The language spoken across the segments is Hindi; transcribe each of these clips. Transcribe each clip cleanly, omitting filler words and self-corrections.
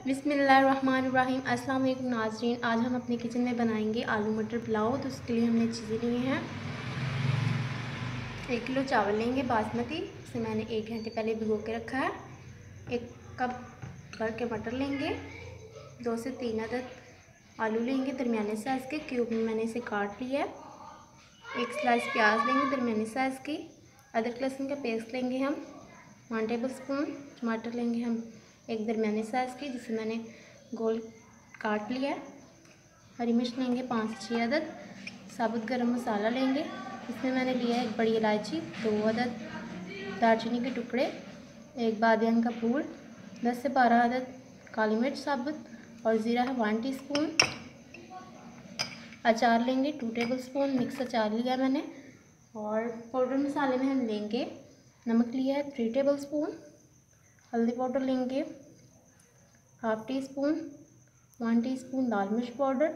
बिस्मिल्लाहिर्रहमानिर्रहीम। अस्सलाम वालेकुम नाज़रीन। आज हम अपने किचन में बनाएंगे आलू मटर पुलाव। तो उसके लिए हमने चीज़ें ली हैं। 1 किलो चावल लेंगे बासमती, इसे मैंने 1 घंटे पहले भिगो के रखा है। 1 कप भर के मटर लेंगे। 2 से 3 अदद आलू लेंगे दरमियाने साइज़ के, क्यूब में मैंने इसे काट लिया है। 1 स्लाइस प्याज लेंगे दरमियाने साइज़ की। अदरक लहसुन का पेस्ट लेंगे हम 1 टेबल स्पून। टमाटर लेंगे हम 1 दरमियाने साइज़ की, जिसे मैंने गोल काट लिया है। हरी मिर्च लेंगे 5 से 6 अदद। साबुत गरम मसाला लेंगे, इसमें मैंने लिया है 1 बड़ी इलायची, 2 अदद दालचीनी के टुकड़े, 1 बादियान का फूल, 10 से 12 अदद काली मिर्च साबुत और ज़ीरा है 1 टीस्पून। अचार लेंगे 2 टेबल स्पून, मिक्स अचार लिया मैंने। और पाउडर मसाले में हम लेंगे नमक लिया है 3 टेबल स्पून। हल्दी पाउडर लेंगे 1/2 टीस्पून, 1 टीस्पून लाल मिर्च पाउडर,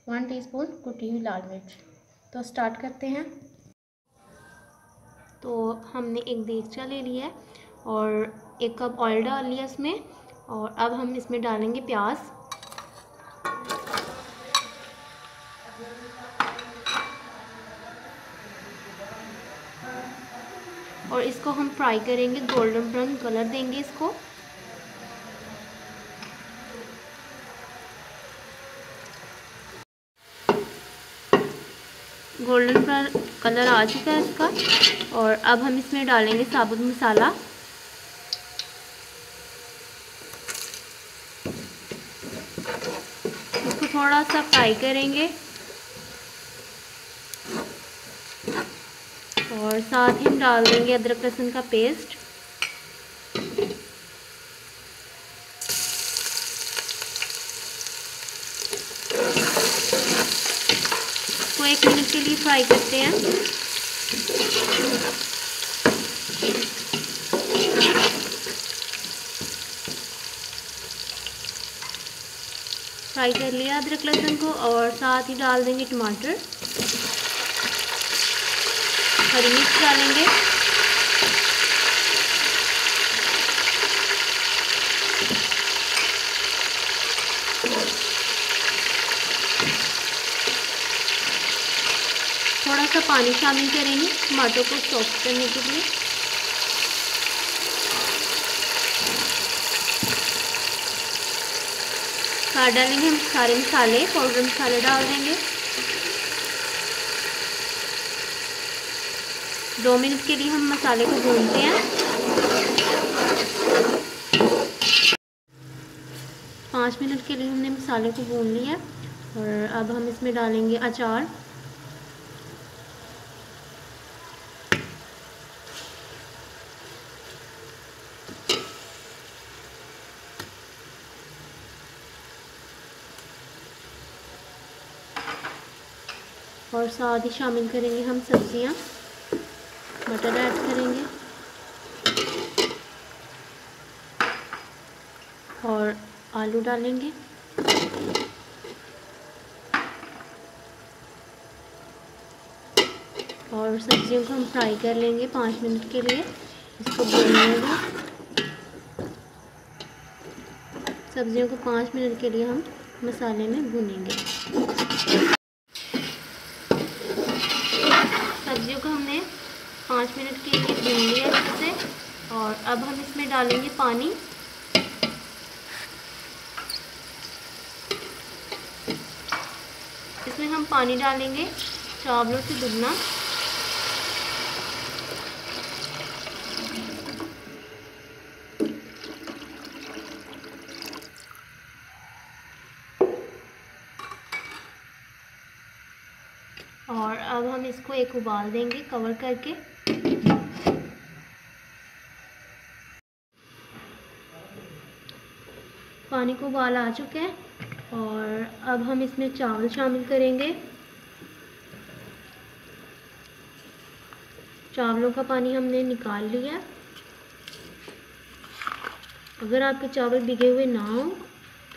1 टीस्पून कुटी हुई लाल मिर्च। तो स्टार्ट करते हैं। तो हमने एक देगचा ले लिया है और 1 कप ऑयल डाल लिया इसमें। और अब हम इसमें डालेंगे प्याज। और इसको हम फ्राई करेंगे, गोल्डन ब्राउन कलर देंगे इसको। गोल्डन ब्राउन कलर आ चुका है इसका। और अब हम इसमें डालेंगे साबुत मसाला। इसको थोड़ा सा फ्राई करेंगे और साथ ही हम डाल देंगे अदरक लहसुन का पेस्ट। इसको 1 मिनट के लिए फ्राई करते हैं। फ्राई कर लिया अदरक लहसुन को और साथ ही डाल देंगे टमाटर, हरी मिर्च डालेंगे, थोड़ा सा पानी शामिल करेंगे टमाटर को सॉफ्ट करने के लिए। डालेंगे हम सारे मसाले, पाउडर मसाले डाल देंगे। 2 मिनट के लिए हम मसाले को भूनते हैं। 5 मिनट के लिए हमने मसाले को भून लिया। और अब हम इसमें डालेंगे अचार। और साथ ही शामिल करेंगे हम सब्जियां। मटर ऐड करेंगे और आलू डालेंगे। और सब्जियों को हम फ्राई कर लेंगे 5 मिनट के लिए। इसको भून लेंगे। सब्जियों को 5 मिनट के लिए हम मसाले में भूनेंगे। सब्जियों को हमने 5 मिनट के लिए भून लिया अच्छे से। और अब हम इसमें डालेंगे पानी। इसमें हम पानी डालेंगे चावलों से दुगना। और अब हम इसको एक उबाल देंगे कवर करके। पानी को उबाल आ चुका है और अब हम इसमें चावल शामिल करेंगे। चावलों का पानी हमने निकाल लिया। अगर आपके चावल भिगे हुए ना हो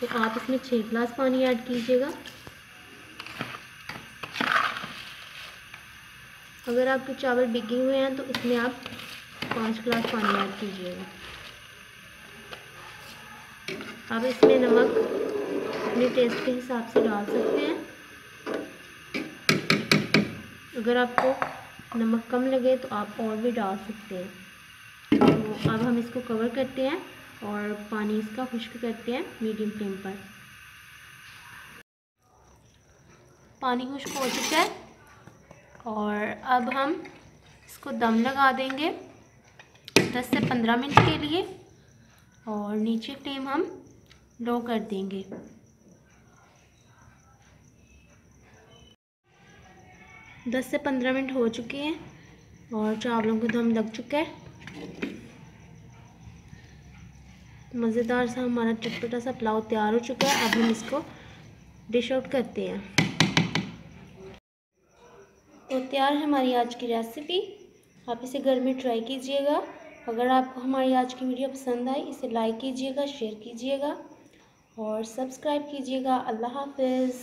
तो आप इसमें 6 गिलास पानी ऐड कीजिएगा। अगर आपके चावल भिगे हुए हैं तो इसमें आप 5 गिलास पानी ऐड कीजिएगा। अब इसमें नमक अपने टेस्ट के हिसाब से डाल सकते हैं। अगर आपको नमक कम लगे तो आप और भी डाल सकते हैं। तो अब हम इसको कवर करते हैं और पानी इसका खुश्क करते हैं मीडियम फ्लेम पर। पानी खुश्क हो चुका है और अब हम इसको दम लगा देंगे 10 से 15 मिनट के लिए और नीचे फ्लेम हम लो कर देंगे। दस से 15 मिनट हो चुके हैं और चावलों को दम लग चुका है। मज़ेदार सा हमारा चटपटा सा पुलाव तैयार हो चुका है। अब हम इसको डिश आउट करते हैं। तो तैयार है हमारी आज की रेसिपी। आप इसे घर में ट्राई कीजिएगा। अगर आपको हमारी आज की वीडियो पसंद आई इसे लाइक कीजिएगा, शेयर कीजिएगा और सब्सक्राइब कीजिएगा। अल्लाह हाफ़िज़।